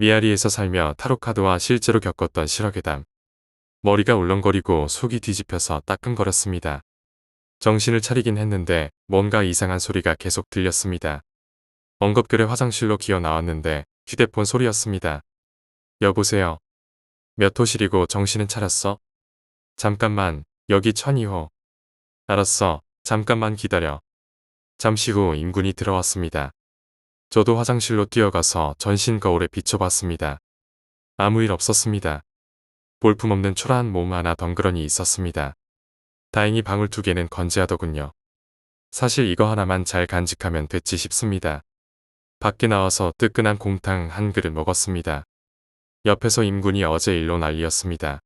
미아리에서 살며 타로카드와 실제로 겪었던 실화괴담. 머리가 울렁거리고 속이 뒤집혀서 따끔거렸습니다. 정신을 차리긴 했는데 뭔가 이상한 소리가 계속 들렸습니다. 엉겁결에 화장실로 기어 나왔는데 휴대폰 소리였습니다. 여보세요. 몇 호실이고 정신은 차렸어? 잠깐만, 여기 1002호. 알았어, 잠깐만 기다려. 잠시 후 임군이 들어왔습니다. 저도 화장실로 뛰어가서 전신 거울에 비춰봤습니다. 아무 일 없었습니다. 볼품없는 초라한 몸 하나 덩그러니 있었습니다. 다행히 방울 2개는 건재하더군요. 사실 이거 하나만 잘 간직하면 됐지 싶습니다. 밖에 나와서 뜨끈한 곰탕 한 그릇 먹었습니다. 옆에서 임군이 어제 일로 난리였습니다.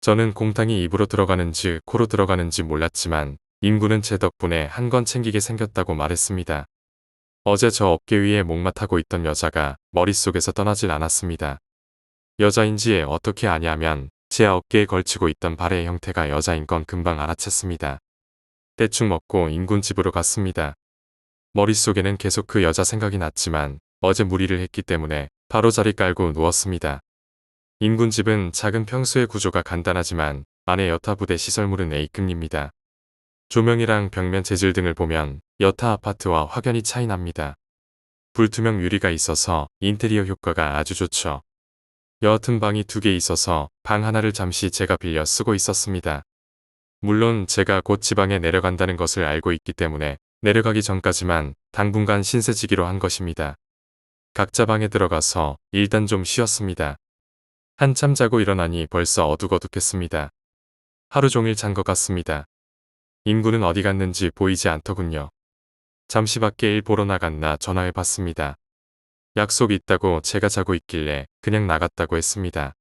저는 곰탕이 입으로 들어가는지 코로 들어가는지 몰랐지만 임군은 제 덕분에 한 건 챙기게 생겼다고 말했습니다. 어제 저 어깨 위에 목마타고 있던 여자가 머릿속에서 떠나질 않았습니다. 여자인지 어떻게 아냐면 제 어깨에 걸치고 있던 발의 형태가 여자인 건 금방 알아챘습니다. 대충 먹고 임군 집으로 갔습니다. 머릿속에는 계속 그 여자 생각이 났지만 어제 무리를 했기 때문에 바로 자리 깔고 누웠습니다. 임군 집은 작은 평수의 구조가 간단하지만 안에 여타 부대 시설물은 A급입니다. 조명이랑 벽면 재질 등을 보면 여타 아파트와 확연히 차이 납니다. 불투명 유리가 있어서 인테리어 효과가 아주 좋죠. 여하튼 방이 2개 있어서 방 하나를 잠시 제가 빌려 쓰고 있었습니다. 물론 제가 곧 지방에 내려간다는 것을 알고 있기 때문에 내려가기 전까지만 당분간 신세지기로 한 것입니다. 각자 방에 들어가서 일단 좀 쉬었습니다. 한참 자고 일어나니 벌써 어둑어둑했습니다. 하루 종일 잔 것 같습니다. 임군은 어디 갔는지 보이지 않더군요. 잠시 밖에 일 보러 나갔나 전화해 봤습니다. 약속 있다고 제가 자고 있길래 그냥 나갔다고 했습니다.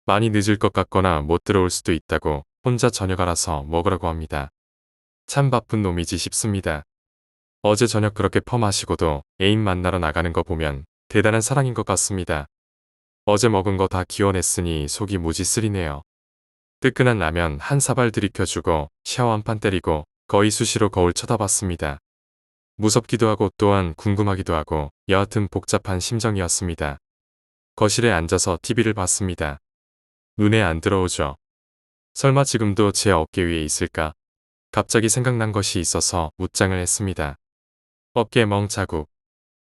많이 늦을 것 같거나 못 들어올 수도 있다고 혼자 저녁 알아서 먹으라고 합니다. 참 바쁜 놈이지 싶습니다. 어제 저녁 그렇게 퍼마시고도 애인 만나러 나가는 거 보면 대단한 사랑인 것 같습니다. 어제 먹은 거 다 기원했으니 속이 무지 쓰리네요. 뜨끈한 라면 한 사발 들이켜주고 샤워 한 판 때리고 거의 수시로 거울 쳐다봤습니다. 무섭기도 하고 또한 궁금하기도 하고 여하튼 복잡한 심정이었습니다. 거실에 앉아서 TV를 봤습니다. 눈에 안 들어오죠. 설마 지금도 제 어깨 위에 있을까? 갑자기 생각난 것이 있어서 웃장을 했습니다. 어깨 멍 자국.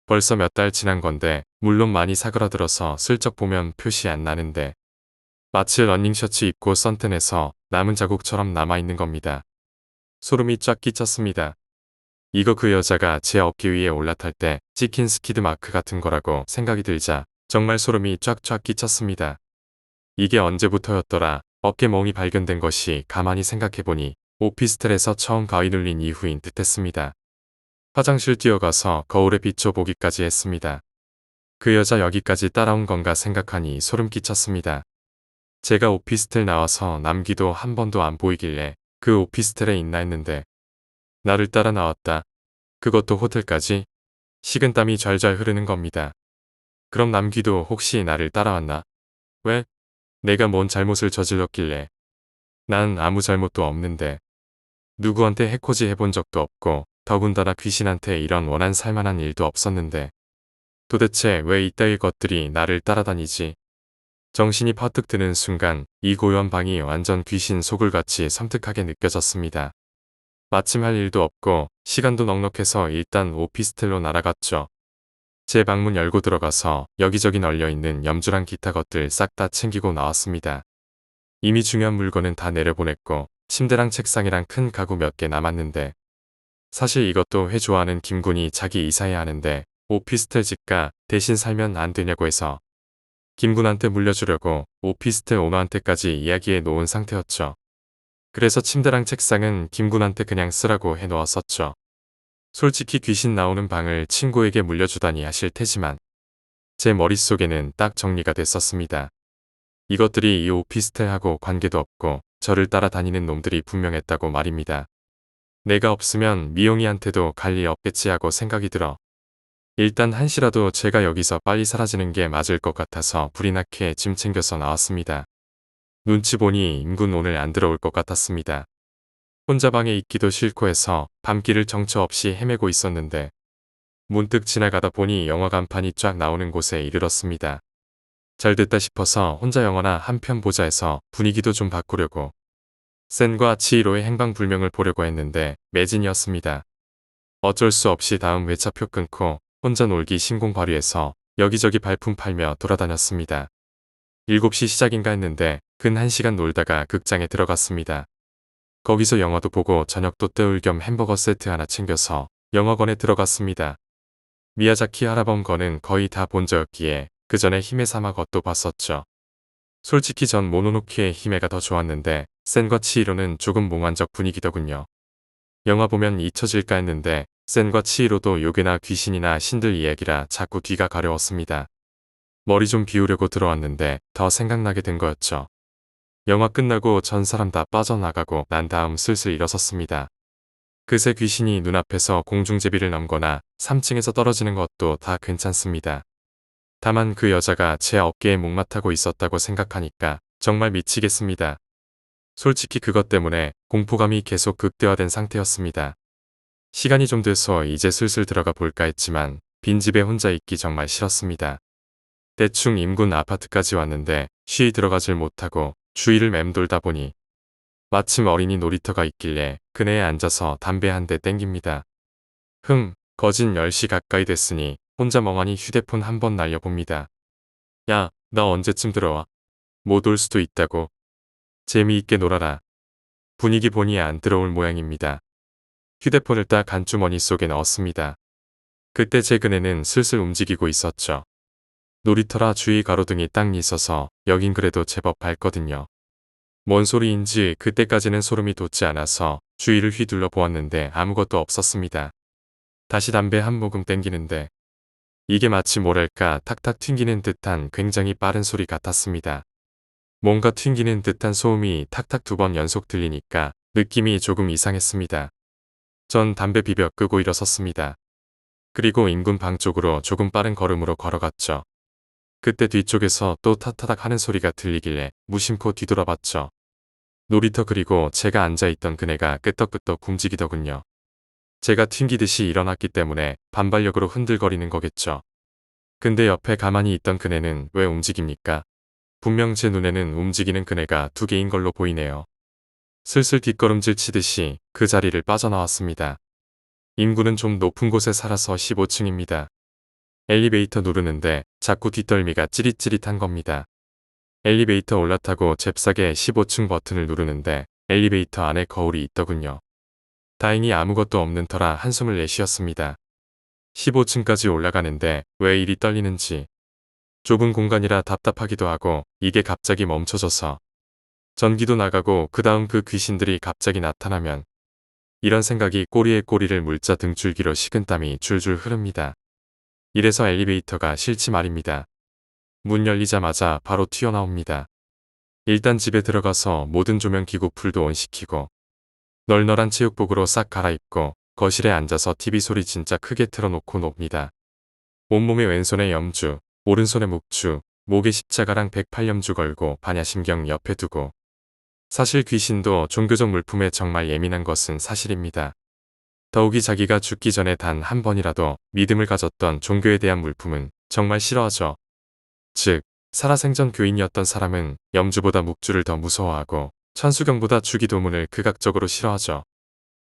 벌써 몇 달 지난 건데 물론 많이 사그라들어서 슬쩍 보면 표시 안 나는데 마치 러닝셔츠 입고 선탠해서 남은 자국처럼 남아있는 겁니다. 소름이 쫙 끼쳤습니다. 이거 그 여자가 제 어깨 위에 올라탈 때 찍힌 스키드 마크 같은 거라고 생각이 들자 정말 소름이 쫙쫙 끼쳤습니다. 이게 언제부터였더라. 어깨 멍이 발견된 것이 가만히 생각해보니 오피스텔에서 처음 가위 눌린 이후인 듯했습니다. 화장실 뛰어가서 거울에 비춰보기까지 했습니다. 그 여자 여기까지 따라온 건가 생각하니 소름 끼쳤습니다. 제가 오피스텔 나와서 남기도 한 번도 안 보이길래 그 오피스텔에 있나 했는데 나를 따라 나왔다. 그것도 호텔까지. 식은땀이 잘잘 흐르는 겁니다. 그럼 남기도 혹시 나를 따라왔나? 왜? 내가 뭔 잘못을 저질렀길래. 난 아무 잘못도 없는데. 누구한테 해코지 해본 적도 없고 더군다나 귀신한테 이런 원한 살만한 일도 없었는데. 도대체 왜 이따위 것들이 나를 따라다니지? 정신이 퍼뜩 드는 순간 이 고요한 방이 완전 귀신 소굴같이 섬뜩하게 느껴졌습니다. 마침 할 일도 없고 시간도 넉넉해서 일단 오피스텔로 날아갔죠. 제 방문 열고 들어가서 여기저기 널려있는 염주랑 기타 것들 싹 다 챙기고 나왔습니다. 이미 중요한 물건은 다 내려보냈고 침대랑 책상이랑 큰 가구 몇 개 남았는데 사실 이것도 회 좋아하는 김군이 자기 이사해야 하는데 오피스텔 집가 대신 살면 안 되냐고 해서 김군한테 물려주려고 오피스텔 오너한테까지 이야기해 놓은 상태였죠. 그래서 침대랑 책상은 김군한테 그냥 쓰라고 해놓았었죠. 솔직히 귀신 나오는 방을 친구에게 물려주다니 하실 테지만 제 머릿속에는 딱 정리가 됐었습니다. 이것들이 이 오피스텔하고 관계도 없고 저를 따라다니는 놈들이 분명했다고 말입니다. 내가 없으면 미용이한테도 갈 일 없겠지 하고 생각이 들어 일단 한시라도 제가 여기서 빨리 사라지는 게 맞을 것 같아서 불이 나게 짐 챙겨서 나왔습니다. 눈치 보니 임군 오늘 안 들어올 것 같았습니다. 혼자 방에 있기도 싫고 해서 밤길을 정처 없이 헤매고 있었는데 문득 지나가다 보니 영화 간판이 쫙 나오는 곳에 이르렀습니다. 잘됐다 싶어서 혼자 영화나 한 편 보자 해서 분위기도 좀 바꾸려고 센과 치히로의 행방불명을 보려고 했는데 매진이었습니다. 어쩔 수 없이 다음 회차표 끊고 혼자 놀기 신공 발휘해서 여기저기 발품 팔며 돌아다녔습니다. 7시 시작인가 했는데 근 1시간 놀다가 극장에 들어갔습니다. 거기서 영화도 보고 저녁도 때울 겸 햄버거 세트 하나 챙겨서 영화관에 들어갔습니다. 미야자키 하라범 거는 거의 다 본 저였기에 그 전에 히메 사마것도 봤었죠. 솔직히 전 모노노키의 히메가 더 좋았는데 센과 치히로는 조금 몽환적 분위기더군요. 영화 보면 잊혀질까 했는데 센과 치히로도 요괴나 귀신이나 신들 이야기라 자꾸 뒤가 가려웠습니다. 머리 좀 비우려고 들어왔는데 더 생각나게 된 거였죠. 영화 끝나고 전 사람 다 빠져나가고 난 다음 슬슬 일어섰습니다. 그새 귀신이 눈앞에서 공중제비를 넘거나 3층에서 떨어지는 것도 다 괜찮습니다. 다만 그 여자가 제 어깨에 목마타고 있었다고 생각하니까 정말 미치겠습니다. 솔직히 그것 때문에 공포감이 계속 극대화된 상태였습니다. 시간이 좀 돼서 이제 슬슬 들어가 볼까 했지만 빈집에 혼자 있기 정말 싫었습니다. 대충 인근 아파트까지 왔는데 쉬이 들어가질 못하고 주위를 맴돌다 보니 마침 어린이 놀이터가 있길래 그네에 앉아서 담배 한 대 땡깁니다. 거진 10시 가까이 됐으니 혼자 멍하니 휴대폰 한번 날려봅니다. 야, 너 언제쯤 들어와? 못 올 수도 있다고. 재미있게 놀아라. 분위기 보니 안 들어올 모양입니다. 휴대폰을 딱 안주머니 속에 넣었습니다. 그때 제 그네는 슬슬 움직이고 있었죠. 놀이터라 주위 가로등이 딱 있어서 여긴 그래도 제법 밝거든요. 뭔 소리인지 그때까지는 소름이 돋지 않아서 주위를 휘둘러 보았는데 아무것도 없었습니다. 다시 담배 한 모금 땡기는데 이게 마치 뭐랄까 탁탁 튕기는 듯한 굉장히 빠른 소리 같았습니다. 뭔가 튕기는 듯한 소음이 탁탁 2번 연속 들리니까 느낌이 조금 이상했습니다. 전 담배 비벼 끄고 일어섰습니다. 그리고 인근 방 쪽으로 조금 빠른 걸음으로 걸어갔죠. 그때 뒤쪽에서 또 타타닥 하는 소리가 들리길래 무심코 뒤돌아봤죠. 놀이터 그리고 제가 앉아있던 그네가 끄떡끄떡 움직이더군요. 제가 튕기듯이 일어났기 때문에 반발력으로 흔들거리는 거겠죠. 근데 옆에 가만히 있던 그네는 왜 움직입니까? 분명 제 눈에는 움직이는 그네가 2개인 걸로 보이네요. 슬슬 뒷걸음질 치듯이 그 자리를 빠져나왔습니다. 인구는 좀 높은 곳에 살아서 15층입니다. 엘리베이터 누르는데 자꾸 뒷덜미가 찌릿찌릿한 겁니다. 엘리베이터 올라타고 잽싸게 15층 버튼을 누르는데 엘리베이터 안에 거울이 있더군요. 다행히 아무것도 없는 터라 한숨을 내쉬었습니다. 15층까지 올라가는데 왜 이리 떨리는지. 좁은 공간이라 답답하기도 하고 이게 갑자기 멈춰져서 전기도 나가고 그 다음 그 귀신들이 갑자기 나타나면 이런 생각이 꼬리에 꼬리를 물자 등줄기로 식은땀이 줄줄 흐릅니다. 이래서 엘리베이터가 싫지 말입니다. 문 열리자마자 바로 튀어나옵니다. 일단 집에 들어가서 모든 조명기구 풀도 온시키고 널널한 체육복으로 싹 갈아입고 거실에 앉아서 TV 소리 진짜 크게 틀어놓고 놉니다. 온몸에 왼손에 염주, 오른손에 묵주, 목에 십자가랑 108염주 걸고 반야심경 옆에 두고 사실 귀신도 종교적 물품에 정말 예민한 것은 사실입니다. 더욱이 자기가 죽기 전에 단 한 번이라도 믿음을 가졌던 종교에 대한 물품은 정말 싫어하죠. 즉, 살아생전 교인이었던 사람은 염주보다 묵주를 더 무서워하고 천수경보다 주기도문을 극악적으로 싫어하죠.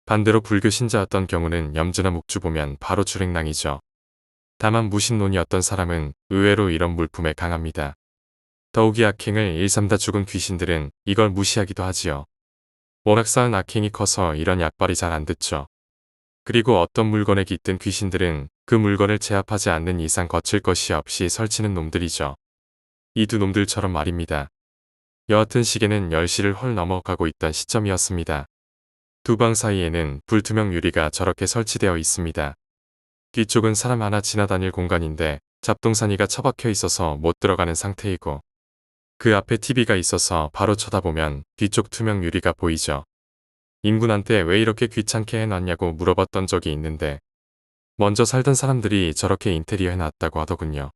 반대로 불교 신자였던 경우는 염주나 묵주 보면 바로 주랭랑이죠. 다만 무신론이었던 사람은 의외로 이런 물품에 강합니다. 더욱이 악행을 일삼다 죽은 귀신들은 이걸 무시하기도 하지요. 워낙 쌓은 악행이 커서 이런 약발이 잘 안 듣죠. 그리고 어떤 물건에 깃든 귀신들은 그 물건을 제압하지 않는 이상 거칠 것이 없이 설치는 놈들이죠. 이 두 놈들처럼 말입니다. 여하튼 시계는 10시를 헐 넘어가고 있던 시점이었습니다. 두 방 사이에는 불투명 유리가 저렇게 설치되어 있습니다. 뒤쪽은 사람 하나 지나다닐 공간인데 잡동사니가 처박혀 있어서 못 들어가는 상태이고 그 앞에 TV가 있어서 바로 쳐다보면 뒤쪽 투명 유리가 보이죠. 인군한테 왜 이렇게 귀찮게 해놨냐고 물어봤던 적이 있는데 먼저 살던 사람들이 저렇게 인테리어 해놨다고 하더군요.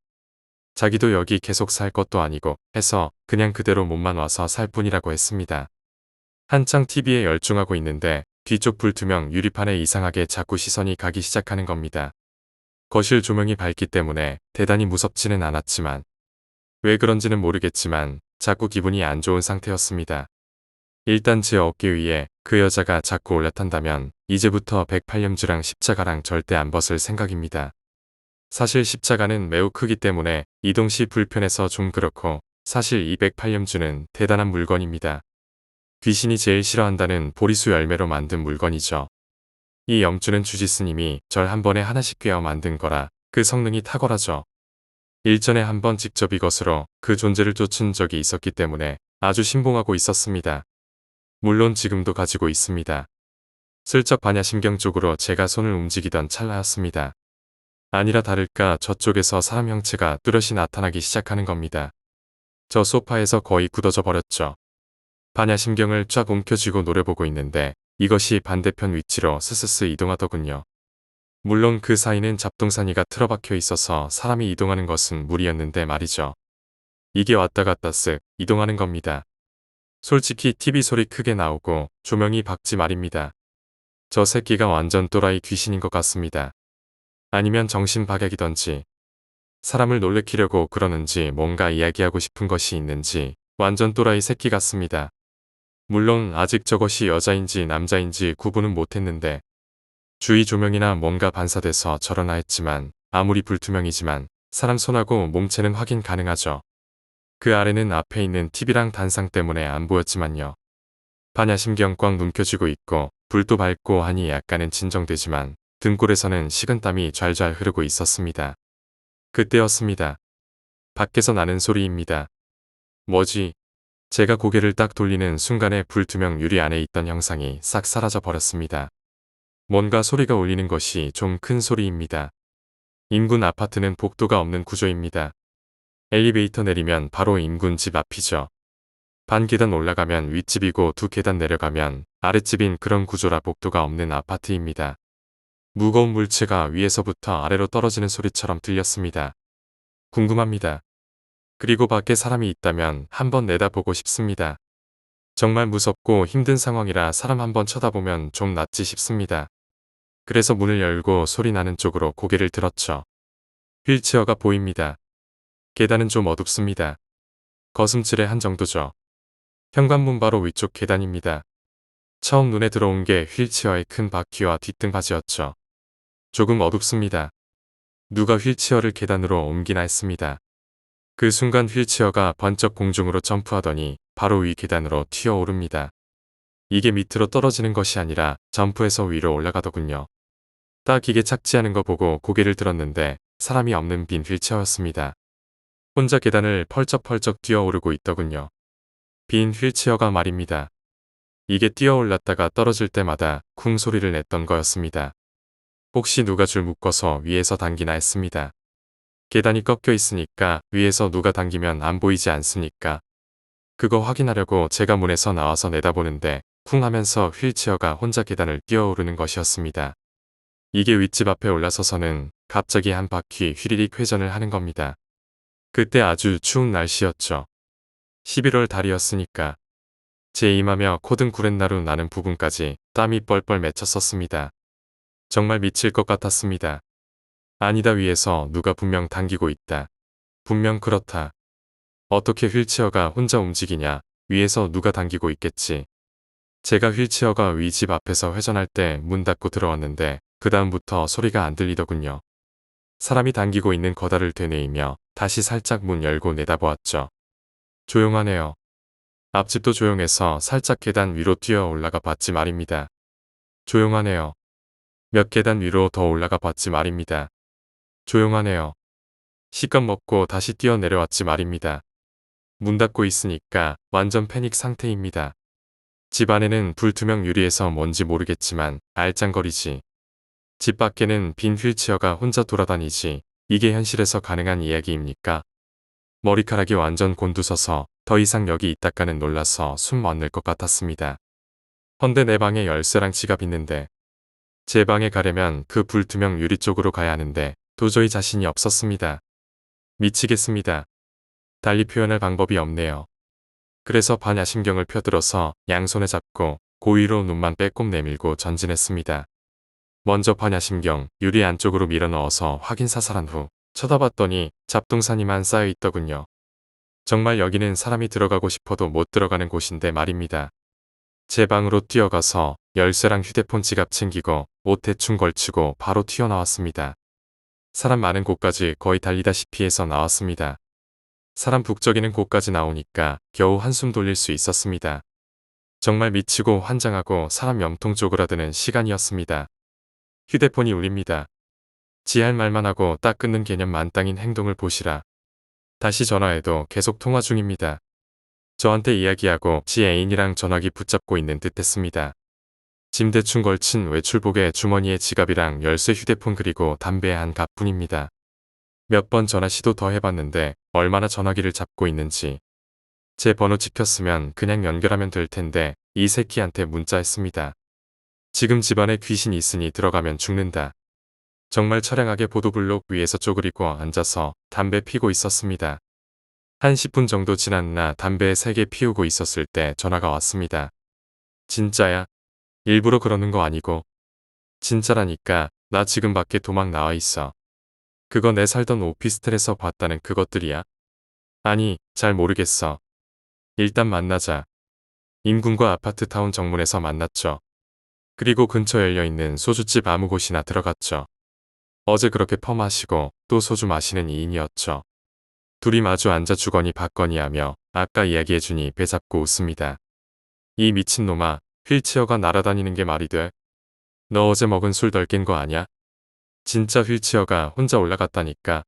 자기도 여기 계속 살 것도 아니고 해서 그냥 그대로 몸만 와서 살 뿐이라고 했습니다. 한창 TV에 열중하고 있는데 뒤쪽 불투명 유리판에 이상하게 자꾸 시선이 가기 시작하는 겁니다. 거실 조명이 밝기 때문에 대단히 무섭지는 않았지만 왜 그런지는 모르겠지만 자꾸 기분이 안 좋은 상태였습니다. 일단 제 어깨 위에 그 여자가 자꾸 올라탄다면 이제부터 108념주랑 십자가랑 절대 안 벗을 생각입니다. 사실 십자가는 매우 크기 때문에 이동 시 불편해서 좀 그렇고 사실 이 108념주는 대단한 물건입니다. 귀신이 제일 싫어한다는 보리수 열매로 만든 물건이죠. 이 염주는 주지스님이 절 한 번에 하나씩 꿰어 만든 거라 그 성능이 탁월하죠. 일전에 한 번 직접 이것으로 그 존재를 쫓은 적이 있었기 때문에 아주 신봉하고 있었습니다. 물론 지금도 가지고 있습니다. 슬쩍 반야심경 쪽으로 제가 손을 움직이던 찰나였습니다. 아니라 다를까 저쪽에서 사람 형체가 뚜렷이 나타나기 시작하는 겁니다. 저 소파에서 거의 굳어져 버렸죠. 반야심경을 쫙 움켜쥐고 노려보고 있는데 이것이 반대편 위치로 스스스 이동하더군요. 물론 그 사이는 잡동사니가 틀어박혀 있어서 사람이 이동하는 것은 무리였는데 말이죠. 이게 왔다 갔다 쓱 이동하는 겁니다. 솔직히 TV 소리 크게 나오고 조명이 밝지 말입니다. 저 새끼가 완전 또라이 귀신인 것 같습니다. 아니면 정신박약이던지 사람을 놀래키려고 그러는지 뭔가 이야기하고 싶은 것이 있는지 완전 또라이 새끼 같습니다. 물론 아직 저것이 여자인지 남자인지 구분은 못했는데 주위 조명이나 뭔가 반사돼서 저러나 했지만 아무리 불투명이지만 사람 손하고 몸체는 확인 가능하죠. 그 아래는 앞에 있는 TV랑 단상 때문에 안 보였지만요. 반야심경 꽉 num켜쥐고 있고 불도 밝고 하니 약간은 진정되지만 등골에서는 식은땀이 좌잘 흐르고 있었습니다. 그때였습니다. 밖에서 나는 소리입니다. 뭐지? 제가 고개를 딱 돌리는 순간에 불투명 유리 안에 있던 형상이 싹 사라져 버렸습니다. 뭔가 소리가 울리는 것이 좀 큰 소리입니다. 인근 아파트는 복도가 없는 구조입니다. 엘리베이터 내리면 바로 인근 집 앞이죠. 반 계단 올라가면 윗집이고 두 계단 내려가면 아랫집인 그런 구조라 복도가 없는 아파트입니다. 무거운 물체가 위에서부터 아래로 떨어지는 소리처럼 들렸습니다. 궁금합니다. 그리고 밖에 사람이 있다면 한번 내다보고 싶습니다. 정말 무섭고 힘든 상황이라 사람 한번 쳐다보면 좀 낫지 싶습니다. 그래서 문을 열고 소리 나는 쪽으로 고개를 들었죠. 휠체어가 보입니다. 계단은 좀 어둡습니다. 거슴질의 한 정도죠. 현관문 바로 위쪽 계단입니다. 처음 눈에 들어온 게 휠체어의 큰 바퀴와 뒷등받이였죠. 조금 어둡습니다. 누가 휠체어를 계단으로 옮기나 했습니다. 그 순간 휠체어가 번쩍 공중으로 점프하더니 바로 위 계단으로 튀어오릅니다. 이게 밑으로 떨어지는 것이 아니라 점프해서 위로 올라가더군요. 딱 이게 착지하는 거 보고 고개를 들었는데 사람이 없는 빈 휠체어였습니다. 혼자 계단을 펄쩍펄쩍 뛰어오르고 있더군요. 빈 휠체어가 말입니다. 이게 뛰어올랐다가 떨어질 때마다 쿵 소리를 냈던 거였습니다. 혹시 누가 줄 묶어서 위에서 당기나 했습니다. 계단이 꺾여 있으니까 위에서 누가 당기면 안 보이지 않습니까? 그거 확인하려고 제가 문에서 나와서 내다보는데 쿵 하면서 휠체어가 혼자 계단을 뛰어오르는 것이었습니다. 이게 윗집 앞에 올라서서는 갑자기 한 바퀴 휘리릭 회전을 하는 겁니다. 그때 아주 추운 날씨였죠. 11월 달이었으니까. 제 이마며 코등 구렛나루 나는 부분까지 땀이 뻘뻘 맺혔었습니다. 정말 미칠 것 같았습니다. 아니다 위에서 누가 분명 당기고 있다. 분명 그렇다. 어떻게 휠체어가 혼자 움직이냐. 위에서 누가 당기고 있겠지. 제가 휠체어가 위 집 앞에서 회전할 때 문 닫고 들어왔는데 그 다음부터 소리가 안 들리더군요. 사람이 당기고 있는 거다를 되뇌이며 다시 살짝 문 열고 내다보았죠. 조용하네요. 앞집도 조용해서 살짝 계단 위로 뛰어 올라가 봤지 말입니다. 조용하네요. 몇 계단 위로 더 올라가 봤지 말입니다. 조용하네요. 시간 먹고 다시 뛰어 내려왔지 말입니다. 문 닫고 있으니까 완전 패닉 상태입니다. 집 안에는 불투명 유리에서 뭔지 모르겠지만 알짱거리지. 집 밖에는 빈 휠체어가 혼자 돌아다니지. 이게 현실에서 가능한 이야기입니까? 머리카락이 완전 곤두서서 더 이상 여기 있다가는 놀라서 숨 못 낼 것 같았습니다. 헌데 내 방에 열쇠랑 지갑 있는데 제 방에 가려면 그 불투명 유리 쪽으로 가야 하는데 도저히 자신이 없었습니다. 미치겠습니다. 달리 표현할 방법이 없네요. 그래서 반야심경을 펴들어서 양손에 잡고 고의로 눈만 빼꼼 내밀고 전진했습니다. 먼저 반야심경 유리 안쪽으로 밀어넣어서 확인 사살한 후 쳐다봤더니 잡동사니만 쌓여 있더군요. 정말 여기는 사람이 들어가고 싶어도 못 들어가는 곳인데 말입니다. 제 방으로 뛰어가서 열쇠랑 휴대폰 지갑 챙기고 옷 대충 걸치고 바로 튀어나왔습니다. 사람 많은 곳까지 거의 달리다시피 해서 나왔습니다. 사람 북적이는 곳까지 나오니까 겨우 한숨 돌릴 수 있었습니다. 정말 미치고 환장하고 사람 염통 쪼그라드는 시간이었습니다. 휴대폰이 울립니다. 지 할 말만 하고 딱 끊는 개념 만땅인 행동을 보시라. 다시 전화해도 계속 통화 중입니다. 저한테 이야기하고 지 애인이랑 전화기 붙잡고 있는 듯 했습니다. 짐 대충 걸친 외출복에 주머니에 지갑이랑 열쇠 휴대폰 그리고 담배 한 갑뿐입니다. 몇 번 전화 시도 더 해봤는데 얼마나 전화기를 잡고 있는지. 제 번호 찍혔으면 그냥 연결하면 될 텐데 이 새끼한테 문자했습니다. 지금 집안에 귀신이 있으니 들어가면 죽는다. 정말 처량하게 보도블록 위에서 쪼그리고 앉아서 담배 피고 있었습니다. 한 10분 정도 지났나 담배 3개 피우고 있었을 때 전화가 왔습니다. 진짜야? 일부러 그러는 거 아니고. 진짜라니까. 나 지금 밖에 도망 나와 있어. 그거 내 살던 오피스텔에서 봤다는 그것들이야? 아니, 잘 모르겠어. 일단 만나자. 인근과 아파트타운 정문에서 만났죠. 그리고 근처 열려있는 소주집 아무 곳이나 들어갔죠. 어제 그렇게 퍼마시고 또 소주 마시는 2인이었죠. 둘이 마주 앉아 주거니 받거니 하며 아까 이야기해주니 배 잡고 웃습니다. 이 미친놈아, 휠체어가 날아다니는 게 말이 돼? 너 어제 먹은 술 덜 깬 거 아냐? 진짜 휠체어가 혼자 올라갔다니까.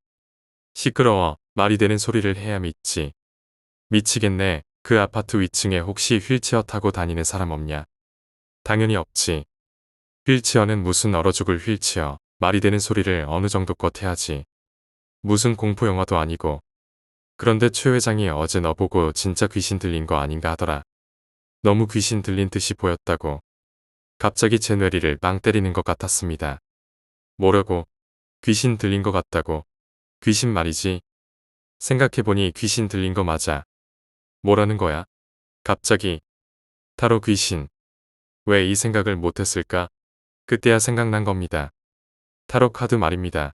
시끄러워. 말이 되는 소리를 해야 믿지. 미치겠네. 그 아파트 위층에 혹시 휠체어 타고 다니는 사람 없냐? 당연히 없지. 휠체어는 무슨 얼어 죽을 휠체어. 말이 되는 소리를 어느 정도껏 해야지. 무슨 공포 영화도 아니고. 그런데 최 회장이 어제 너 보고 진짜 귀신 들린 거 아닌가 하더라. 너무 귀신 들린 듯이 보였다고. 갑자기 제 뇌리를 빵 때리는 것 같았습니다. 뭐라고? 귀신 들린 것 같다고. 귀신 말이지. 생각해보니 귀신 들린 거 맞아. 뭐라는 거야? 갑자기. 타로 귀신. 왜 이 생각을 못했을까? 그때야 생각난 겁니다. 타로 카드 말입니다.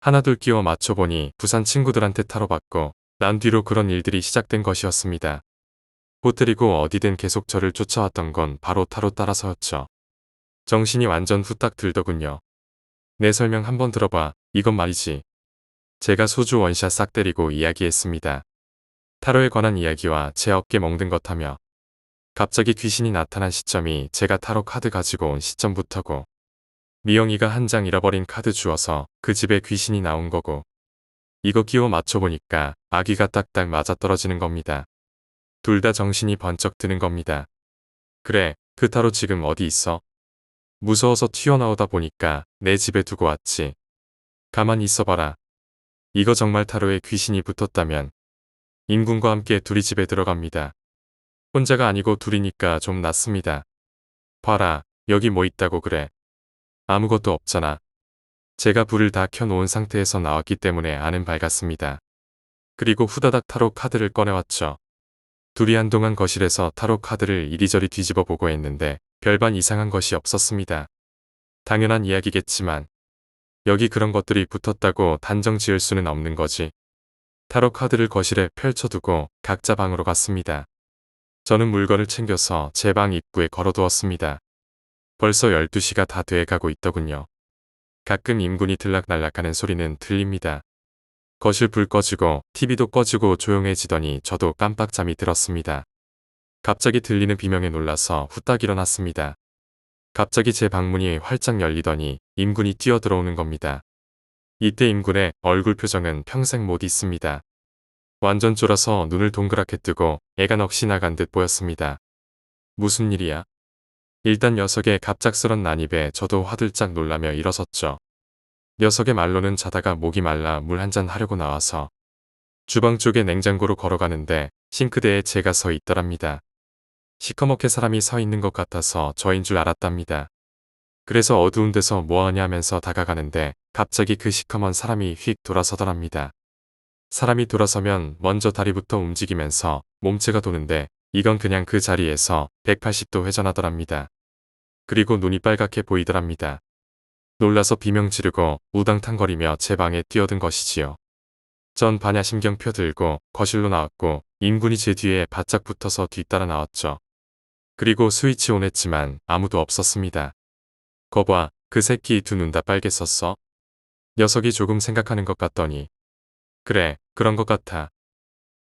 하나둘 끼워 맞춰보니 부산 친구들한테 타로 받고 난 뒤로 그런 일들이 시작된 것이었습니다. 호텔이고 어디든 계속 저를 쫓아왔던 건 바로 타로 따라서였죠. 정신이 완전 후딱 들더군요. 내 설명 한번 들어봐. 이건 말이지. 제가 소주 원샷 싹 때리고 이야기했습니다. 타로에 관한 이야기와 제 어깨 멍든 것 하며 갑자기 귀신이 나타난 시점이 제가 타로 카드 가지고 온 시점부터고 미영이가 한 장 잃어버린 카드 주어서 그 집에 귀신이 나온 거고 이거 끼워 맞춰보니까 아기가 딱딱 맞아떨어지는 겁니다. 둘 다 정신이 번쩍 드는 겁니다. 그래, 그 타로 지금 어디 있어? 무서워서 튀어나오다 보니까 내 집에 두고 왔지. 가만히 있어봐라. 이거 정말 타로에 귀신이 붙었다면 인군과 함께 둘이 집에 들어갑니다. 혼자가 아니고 둘이니까 좀 낫습니다. 봐라, 여기 뭐 있다고 그래. 아무것도 없잖아. 제가 불을 다 켜놓은 상태에서 나왔기 때문에 아는 밝았습니다. 그리고 후다닥 타로 카드를 꺼내왔죠. 둘이 한동안 거실에서 타로 카드를 이리저리 뒤집어 보고 했는데 별반 이상한 것이 없었습니다. 당연한 이야기겠지만 여기 그런 것들이 붙었다고 단정 지을 수는 없는 거지. 타로 카드를 거실에 펼쳐두고 각자 방으로 갔습니다. 저는 물건을 챙겨서 제 방 입구에 걸어두었습니다. 벌써 12시가 다 돼가고 있더군요. 가끔 임군이 들락날락하는 소리는 들립니다. 거실 불 꺼지고 TV도 꺼지고 조용해지더니 저도 깜빡 잠이 들었습니다. 갑자기 들리는 비명에 놀라서 후딱 일어났습니다. 갑자기 제 방문이 활짝 열리더니 임군이 뛰어들어오는 겁니다. 이때 임군의 얼굴 표정은 평생 못 잊습니다. 완전 쫄아서 눈을 동그랗게 뜨고 애가 넋이 나간 듯 보였습니다. 무슨 일이야? 일단 녀석의 갑작스런 난입에 저도 화들짝 놀라며 일어섰죠. 녀석의 말로는 자다가 목이 말라 물 한잔 하려고 나와서 주방 쪽에 냉장고로 걸어가는데 싱크대에 제가 서 있더랍니다. 시커멓게 사람이 서 있는 것 같아서 저인 줄 알았답니다. 그래서 어두운 데서 뭐하냐 하면서 다가가는데 갑자기 그 시커먼 사람이 휙 돌아서더랍니다. 사람이 돌아서면 먼저 다리부터 움직이면서 몸체가 도는데 이건 그냥 그 자리에서 180도 회전하더랍니다. 그리고 눈이 빨갛게 보이더랍니다. 놀라서 비명 지르고 우당탕거리며 제 방에 뛰어든 것이지요. 전 반야심경표 들고 거실로 나왔고 임군이 제 뒤에 바짝 붙어서 뒤따라 나왔죠. 그리고 스위치 온 했지만 아무도 없었습니다. 거봐, 그 새끼 두 눈 다 빨개졌어. 녀석이 조금 생각하는 것 같더니 그래, 그런 것 같아.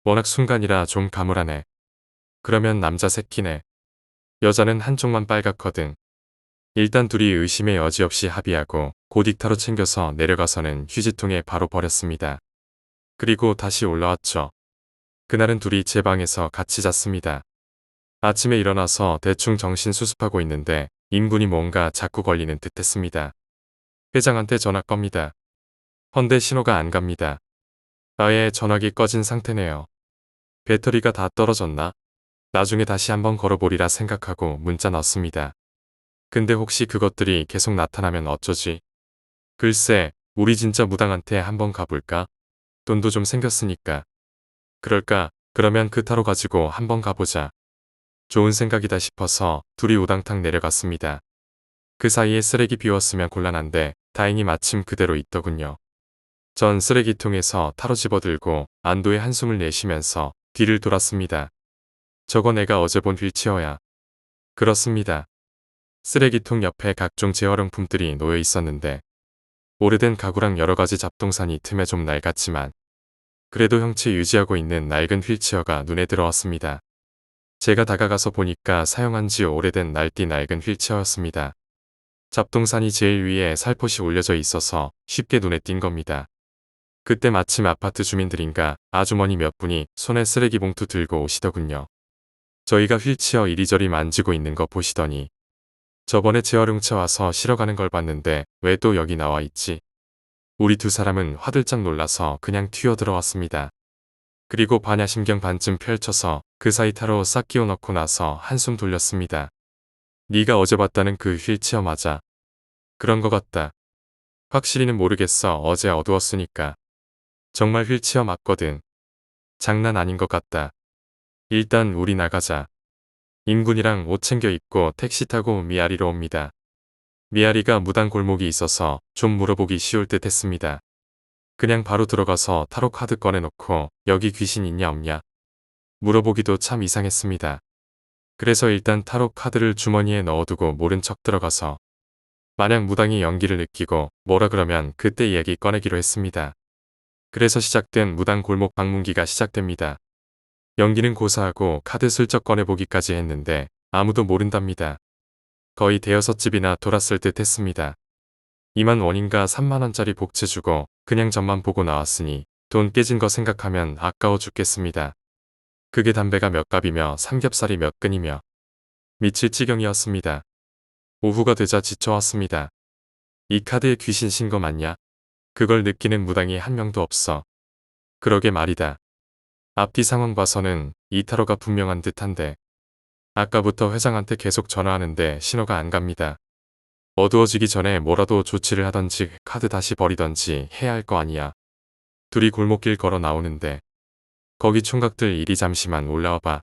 워낙 순간이라 좀 가물하네. 그러면 남자 새끼네. 여자는 한쪽만 빨갛거든. 일단 둘이 의심의 여지 없이 합의하고 고딕타로 챙겨서 내려가서는 휴지통에 바로 버렸습니다. 그리고 다시 올라왔죠. 그날은 둘이 제 방에서 같이 잤습니다. 아침에 일어나서 대충 정신 수습하고 있는데 임군이 뭔가 자꾸 걸리는 듯 했습니다. 회장한테 전화 겁니다. 헌데 신호가 안 갑니다. 아예 전화기 꺼진 상태네요. 배터리가 다 떨어졌나? 나중에 다시 한번 걸어보리라 생각하고 문자 넣습니다. 근데 혹시 그것들이 계속 나타나면 어쩌지? 글쎄, 우리 진짜 무당한테 한번 가볼까? 돈도 좀 생겼으니까. 그럴까? 그러면 그 타로 가지고 한번 가보자. 좋은 생각이다 싶어서 둘이 우당탕 내려갔습니다. 그 사이에 쓰레기 비웠으면 곤란한데 다행히 마침 그대로 있더군요. 전 쓰레기통에서 타로 집어들고 안도의 한숨을 내쉬면서 뒤를 돌았습니다. 저거 내가 어제 본 휠체어야. 그렇습니다. 쓰레기통 옆에 각종 재활용품들이 놓여 있었는데 오래된 가구랑 여러가지 잡동사니 틈에 좀 낡았지만 그래도 형체 유지하고 있는 낡은 휠체어가 눈에 들어왔습니다. 제가 다가가서 보니까 사용한 지 오래된 낡디 낡은 휠체어였습니다. 잡동산이 제일 위에 살포시 올려져 있어서 쉽게 눈에 띈 겁니다. 그때 마침 아파트 주민들인가 아주머니 몇 분이 손에 쓰레기 봉투 들고 오시더군요. 저희가 휠체어 이리저리 만지고 있는 거 보시더니 저번에 재활용차 와서 실어가는 걸 봤는데 왜 또 여기 나와 있지? 우리 두 사람은 화들짝 놀라서 그냥 튀어들어왔습니다. 그리고 반야심경 반쯤 펼쳐서 그 사이 타로 싹 끼워 넣고 나서 한숨 돌렸습니다. 네가 어제 봤다는 그 휠체어 맞아. 그런 거 같다. 확실히는 모르겠어. 어제 어두웠으니까. 정말 휠체어 맞거든. 장난 아닌 것 같다. 일단 우리 나가자. 임군이랑 옷 챙겨 입고 택시 타고 미아리로 옵니다. 미아리가 무당 골목이 있어서 좀 물어보기 쉬울 듯 했습니다. 그냥 바로 들어가서 타로 카드 꺼내놓고 여기 귀신 있냐 없냐 물어보기도 참 이상했습니다. 그래서 일단 타로 카드를 주머니에 넣어두고 모른 척 들어가서 만약 무당이 연기를 느끼고 뭐라 그러면 그때 얘기 꺼내기로 했습니다. 그래서 시작된 무당 골목 방문기가 시작됩니다. 연기는 고사하고 카드 슬쩍 꺼내보기까지 했는데 아무도 모른답니다. 거의 대여섯 집이나 돌았을 듯 했습니다. 2만 원인가 3만 원짜리 복채 주고 그냥 점만 보고 나왔으니 돈 깨진 거 생각하면 아까워 죽겠습니다. 그게 담배가 몇 갑이며 삼겹살이 몇 근이며 미칠 지경이었습니다. 오후가 되자 지쳐왔습니다. 이 카드에 귀신 신 거 맞냐? 그걸 느끼는 무당이 한 명도 없어. 그러게 말이다. 앞뒤 상황 봐서는 이 타로가 분명한 듯한데 아까부터 회장한테 계속 전화하는데 신호가 안 갑니다. 어두워지기 전에 뭐라도 조치를 하던지 카드 다시 버리던지 해야 할 거 아니야. 둘이 골목길 걸어 나오는데 거기 총각들 이리 잠시만 올라와봐.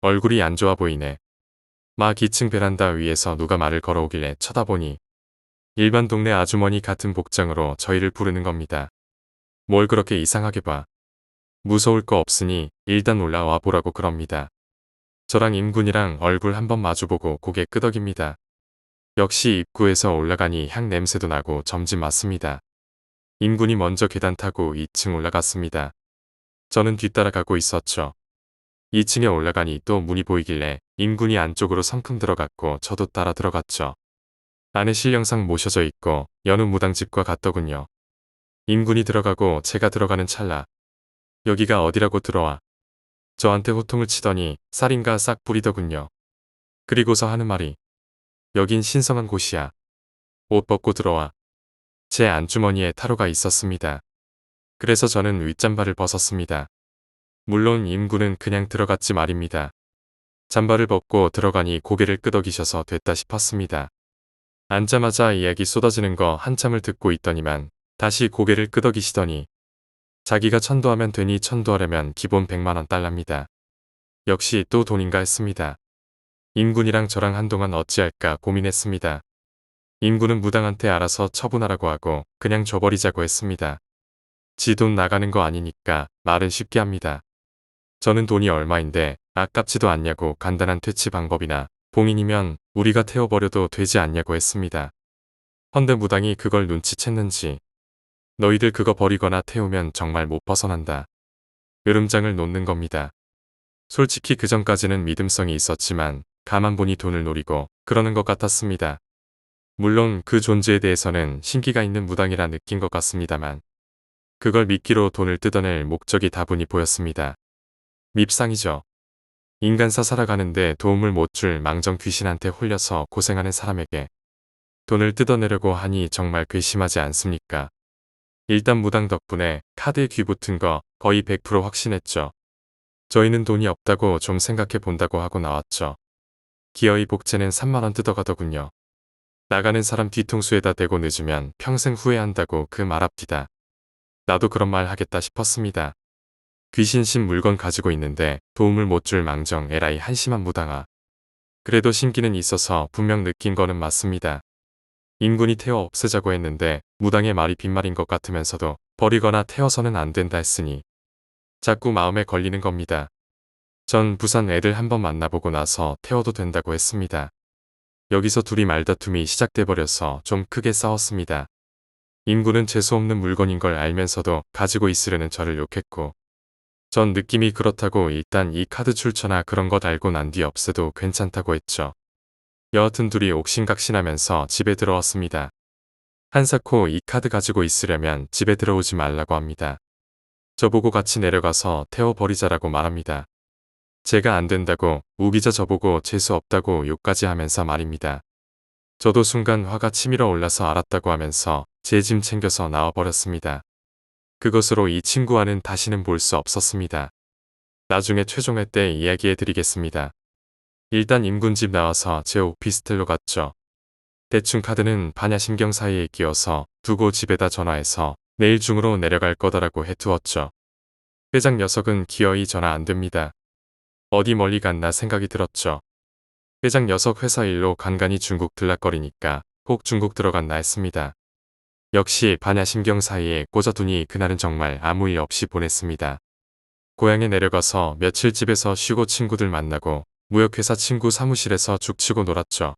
얼굴이 안 좋아 보이네. 막 2층 베란다 위에서 누가 말을 걸어오길래 쳐다보니 일반 동네 아주머니 같은 복장으로 저희를 부르는 겁니다. 뭘 그렇게 이상하게 봐. 무서울 거 없으니 일단 올라와 보라고 그럽니다. 저랑 임군이랑 얼굴 한번 마주보고 고개 끄덕입니다. 역시 입구에서 올라가니 향 냄새도 나고 점집 맞습니다. 임군이 먼저 계단 타고 2층 올라갔습니다. 저는 뒤따라가고 있었죠. 2층에 올라가니 또 문이 보이길래 임군이 안쪽으로 성큼 들어갔고 저도 따라 들어갔죠. 안에 신령상 모셔져 있고 여느 무당집과 같더군요. 임군이 들어가고 제가 들어가는 찰나 여기가 어디라고 들어와. 저한테 호통을 치더니 살인가 싹 부리더군요. 그리고서 하는 말이 여긴 신성한 곳이야. 옷 벗고 들어와. 제 안주머니에 타로가 있었습니다. 그래서 저는 윗잠바를 벗었습니다. 물론 임군은 그냥 들어갔지 말입니다. 잠바를 벗고 들어가니 고개를 끄덕이셔서 됐다 싶었습니다. 앉자마자 이야기 쏟아지는 거 한참을 듣고 있더니만 다시 고개를 끄덕이시더니 자기가 천도하면 되니 천도하려면 기본 100만 원 달랍니다. 역시 또 돈인가 했습니다. 임군이랑 저랑 한동안 어찌할까 고민했습니다. 임군은 무당한테 알아서 처분하라고 하고 그냥 줘버리자고 했습니다. 지 돈 나가는 거 아니니까 말은 쉽게 합니다. 저는 돈이 얼마인데 아깝지도 않냐고 간단한 퇴치 방법이나 봉인이면 우리가 태워버려도 되지 않냐고 했습니다. 헌데 무당이 그걸 눈치챘는지 너희들 그거 버리거나 태우면 정말 못 벗어난다. 으름장을 놓는 겁니다. 솔직히 그전까지는 믿음성이 있었지만 가만 보니 돈을 노리고 그러는 것 같았습니다. 물론 그 존재에 대해서는 신기가 있는 무당이라 느낀 것 같습니다만 그걸 미끼로 돈을 뜯어낼 목적이 다분히 보였습니다. 밉상이죠. 인간사 살아가는데 도움을 못 줄 망정 귀신한테 홀려서 고생하는 사람에게 돈을 뜯어내려고 하니 정말 괘씸하지 않습니까? 일단 무당 덕분에 카드에 귀 붙은 거 거의 100% 확신했죠. 저희는 돈이 없다고 좀 생각해 본다고 하고 나왔죠. 기어이 복채는 3만원 뜯어가더군요. 나가는 사람 뒤통수에다 대고 늦으면 평생 후회한다고 그 말 앞뒤다. 나도 그런 말 하겠다 싶었습니다. 귀신신 물건 가지고 있는데 도움을 못 줄 망정 에라이 한심한 무당아. 그래도 신기는 있어서 분명 느낀 거는 맞습니다. 인군이 태워 없애자고 했는데 무당의 말이 빈말인 것 같으면서도 버리거나 태워서는 안 된다 했으니 자꾸 마음에 걸리는 겁니다. 전 부산 애들 한번 만나보고 나서 태워도 된다고 했습니다. 여기서 둘이 말다툼이 시작돼 버려서 좀 크게 싸웠습니다. 인구는 재수없는 물건인 걸 알면서도 가지고 있으려는 저를 욕했고 전 느낌이 그렇다고 일단 이 카드 출처나 그런 것 알고 난 뒤 없애도 괜찮다고 했죠. 여하튼 둘이 옥신각신하면서 집에 들어왔습니다. 한사코 이 카드 가지고 있으려면 집에 들어오지 말라고 합니다. 저보고 같이 내려가서 태워버리자라고 말합니다. 제가 안 된다고 우기자 저보고 재수 없다고 욕까지 하면서 말입니다. 저도 순간 화가 치밀어 올라서 알았다고 하면서 제 짐 챙겨서 나와버렸습니다. 그것으로 이 친구와는 다시는 볼 수 없었습니다. 나중에 최종회 때 이야기해 드리겠습니다. 일단 인군집 나와서 제 오피스텔로 갔죠. 대충 카드는 반야심경 사이에 끼어서 두고 집에다 전화해서 내일 중으로 내려갈 거다라고 해두었죠. 회장 녀석은 기어이 전화 안 됩니다. 어디 멀리 갔나 생각이 들었죠. 회장 녀석 회사 일로 간간히 중국 들락거리니까 꼭 중국 들어갔나 했습니다. 역시 반야심경 사이에 꽂아두니 그날은 정말 아무 일 없이 보냈습니다. 고향에 내려가서 며칠 집에서 쉬고 친구들 만나고 무역회사 친구 사무실에서 죽치고 놀았죠.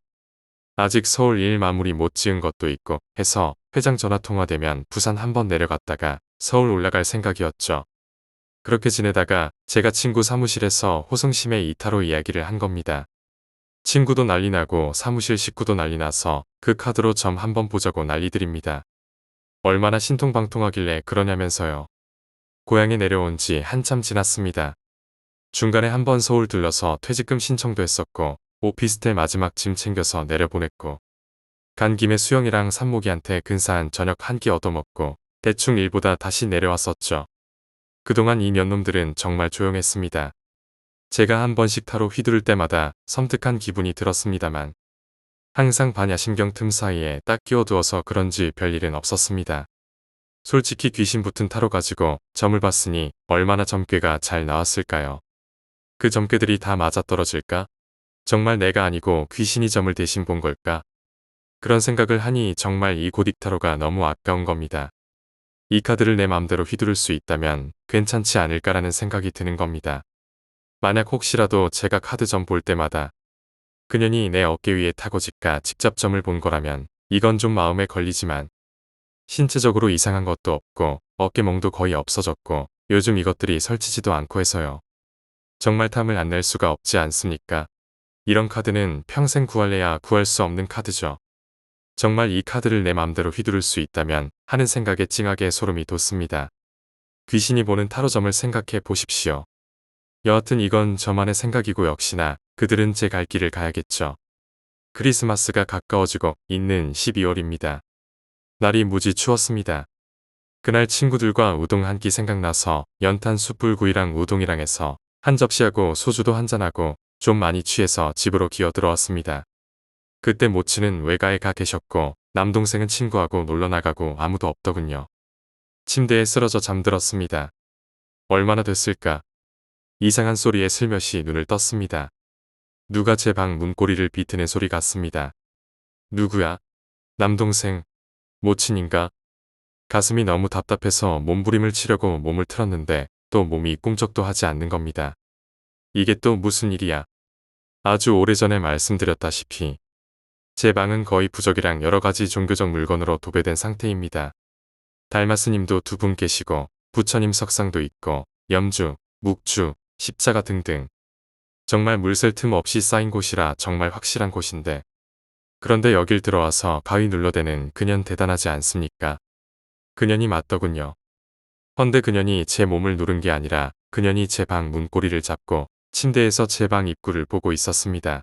아직 서울 일 마무리 못 지은 것도 있고 해서 회장 전화 통화되면 부산 한번 내려갔다가 서울 올라갈 생각이었죠. 그렇게 지내다가 제가 친구 사무실에서 호승심에 이타로 이야기를 한 겁니다. 친구도 난리 나고 사무실 식구도 난리 나서 그 카드로 점 한번 보자고 난리들입니다. 얼마나 신통방통하길래 그러냐면서요. 고향에 내려온 지 한참 지났습니다. 중간에 한번 서울 들러서 퇴직금 신청도 했었고 오피스텔 마지막 짐 챙겨서 내려보냈고 간 김에 수영이랑 산모기한테 근사한 저녁 한 끼 얻어먹고 대충 일보다 다시 내려왔었죠. 그동안 이 년놈들은 정말 조용했습니다. 제가 한 번씩 타로 휘두를 때마다 섬뜩한 기분이 들었습니다만 항상 반야심경 틈 사이에 딱 끼워두어서 그런지 별일은 없었습니다. 솔직히 귀신 붙은 타로 가지고 점을 봤으니 얼마나 점괘가 잘 나왔을까요? 그 점괘들이 다 맞아떨어질까? 정말 내가 아니고 귀신이 점을 대신 본 걸까? 그런 생각을 하니 정말 이 고딕타로가 너무 아까운 겁니다. 이 카드를 내 맘대로 휘두를 수 있다면 괜찮지 않을까라는 생각이 드는 겁니다. 만약 혹시라도 제가 카드 점 볼 때마다 그년이 내 어깨 위에 타고질까 직접 점을 본 거라면 이건 좀 마음에 걸리지만 신체적으로 이상한 것도 없고 어깨멍도 거의 없어졌고 요즘 이것들이 설치지도 않고 해서요. 정말 탐을 안 낼 수가 없지 않습니까? 이런 카드는 평생 구할래야 구할 수 없는 카드죠. 정말 이 카드를 내 맘대로 휘두를 수 있다면 하는 생각에 찡하게 소름이 돋습니다. 귀신이 보는 타로점을 생각해 보십시오. 여하튼 이건 저만의 생각이고 역시나 그들은 제 갈 길을 가야겠죠. 크리스마스가 가까워지고 있는 12월입니다. 날이 무지 추웠습니다. 그날 친구들과 우동 한 끼 생각나서 연탄 숯불구이랑 우동이랑 해서 한 접시하고 소주도 한잔하고 좀 많이 취해서 집으로 기어 들어왔습니다. 그때 모치는 외가에 가 계셨고 남동생은 친구하고 놀러 나가고 아무도 없더군요. 침대에 쓰러져 잠들었습니다. 얼마나 됐을까? 이상한 소리에 슬며시 눈을 떴습니다. 누가 제 방 문고리를 비트는 소리 같습니다. 누구야? 남동생? 모친인가? 가슴이 너무 답답해서 몸부림을 치려고 몸을 틀었는데 또 몸이 꿈쩍도 하지 않는 겁니다. 이게 또 무슨 일이야? 아주 오래전에 말씀드렸다시피 제 방은 거의 부적이랑 여러 가지 종교적 물건으로 도배된 상태입니다. 달마 스님도 두 분 계시고 부처님 석상도 있고 염주, 묵주, 십자가 등등 정말 물샐 틈 없이 쌓인 곳이라 정말 확실한 곳인데 그런데 여길 들어와서 가위 눌러대는 그년 대단하지 않습니까? 그년이 맞더군요. 헌데 그년이 제 몸을 누른 게 아니라 그년이 제 방 문고리를 잡고 침대에서 제 방 입구를 보고 있었습니다.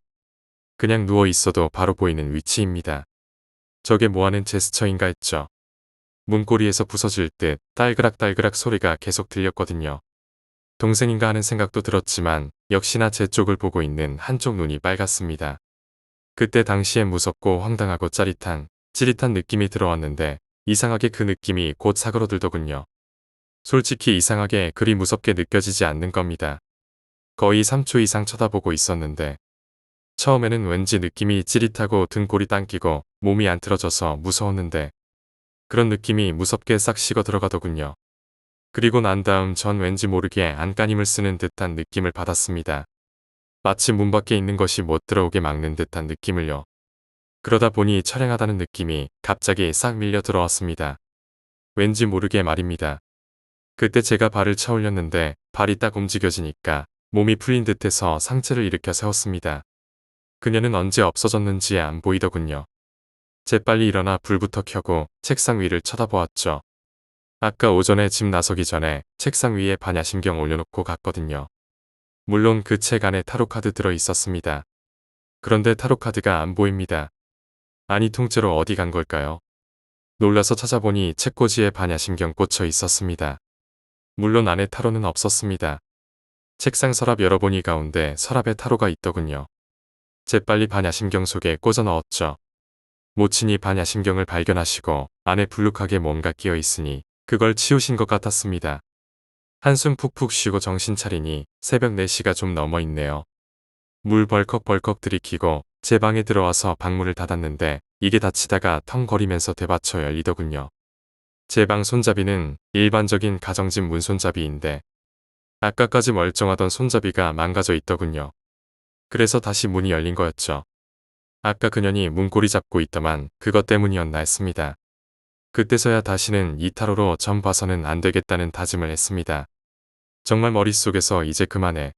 그냥 누워 있어도 바로 보이는 위치입니다. 저게 뭐하는 제스처인가 했죠. 문고리에서 부서질 듯 딸그락딸그락 소리가 계속 들렸거든요. 동생인가 하는 생각도 들었지만 역시나 제 쪽을 보고 있는 한쪽 눈이 빨갛습니다. 그때 당시엔 무섭고 황당하고 찌릿한 느낌이 들어왔는데 이상하게 그 느낌이 곧 사그러들더군요. 솔직히 이상하게 그리 무섭게 느껴지지 않는 겁니다. 거의 3초 이상 쳐다보고 있었는데 처음에는 왠지 느낌이 찌릿하고 등골이 당기고 몸이 안 틀어져서 무서웠는데 그런 느낌이 무섭게 싹 식어 들어가더군요. 그리고 난 다음 전 왠지 모르게 안간힘을 쓰는 듯한 느낌을 받았습니다. 마치 문 밖에 있는 것이 못 들어오게 막는 듯한 느낌을요. 그러다 보니 처량하다는 느낌이 갑자기 싹 밀려 들어왔습니다. 왠지 모르게 말입니다. 그때 제가 발을 차 올렸는데 발이 딱 움직여지니까 몸이 풀린 듯해서 상체를 일으켜 세웠습니다. 그녀는 언제 없어졌는지 안 보이더군요. 재빨리 일어나 불부터 켜고 책상 위를 쳐다보았죠. 아까 오전에 집 나서기 전에 책상 위에 반야심경 올려놓고 갔거든요. 물론 그 책 안에 타로카드 들어 있었습니다. 그런데 타로카드가 안 보입니다. 아니 통째로 어디 간 걸까요? 놀라서 찾아보니 책꽂이에 반야심경 꽂혀 있었습니다. 물론 안에 타로는 없었습니다. 책상 서랍 열어보니 가운데 서랍에 타로가 있더군요. 재빨리 반야심경 속에 꽂아 넣었죠. 모친이 반야심경을 발견하시고 안에 불룩하게 뭔가 끼어 있으니 그걸 치우신 것 같았습니다. 한숨 푹푹 쉬고 정신 차리니 새벽 4시가 좀 넘어 있네요. 물 벌컥벌컥 들이키고 제 방에 들어와서 방문을 닫았는데 이게 닫히다가 텅거리면서 되받쳐 열리더군요. 제 방 손잡이는 일반적인 가정집 문손잡이인데 아까까지 멀쩡하던 손잡이가 망가져 있더군요. 그래서 다시 문이 열린 거였죠. 아까 그년이 문고리 잡고 있더만 그것 때문이었나 했습니다. 그때서야 다시는 이 타로로 전 봐서는 안 되겠다는 다짐을 했습니다. 정말 머릿속에서 이제 그만해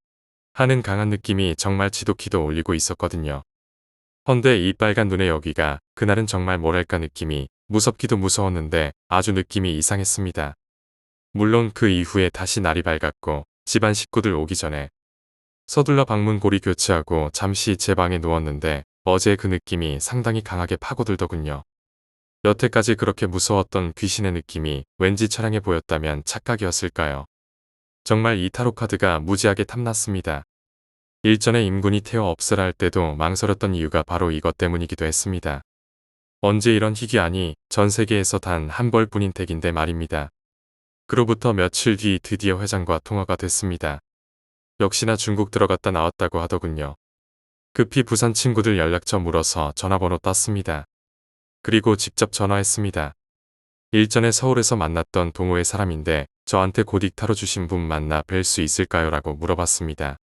하는 강한 느낌이 정말 지독히도 올리고 있었거든요. 헌데 이 빨간 눈의 여기가 그날은 정말 뭐랄까 느낌이 무섭기도 무서웠는데 아주 느낌이 이상했습니다. 물론 그 이후에 다시 날이 밝았고 집안 식구들 오기 전에 서둘러 방문 고리 교체하고 잠시 제 방에 누웠는데 어제 그 느낌이 상당히 강하게 파고들더군요. 여태까지 그렇게 무서웠던 귀신의 느낌이 왠지 처량해 보였다면 착각이었을까요? 정말 이 타로카드가 무지하게 탐났습니다. 일전에 임군이 태워 없애라 할 때도 망설였던 이유가 바로 이것 때문이기도 했습니다. 언제 이런 희귀하니 전 세계에서 단 한 벌뿐인 덱인데 말입니다. 그로부터 며칠 뒤 드디어 회장과 통화가 됐습니다. 역시나 중국 들어갔다 나왔다고 하더군요. 급히 부산 친구들 연락처 물어서 전화번호 땄습니다. 그리고 직접 전화했습니다. 일전에 서울에서 만났던 동호회 사람인데 저한테 고딕 타로주신 분 만나 뵐 수 있을까요? 라고 물어봤습니다.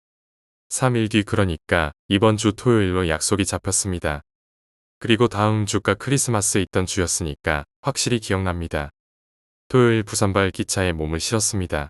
3일 뒤 그러니까 이번 주 토요일로 약속이 잡혔습니다. 그리고 다음 주가 크리스마스에 있던 주였으니까 확실히 기억납니다. 토요일 부산발 기차에 몸을 실었습니다.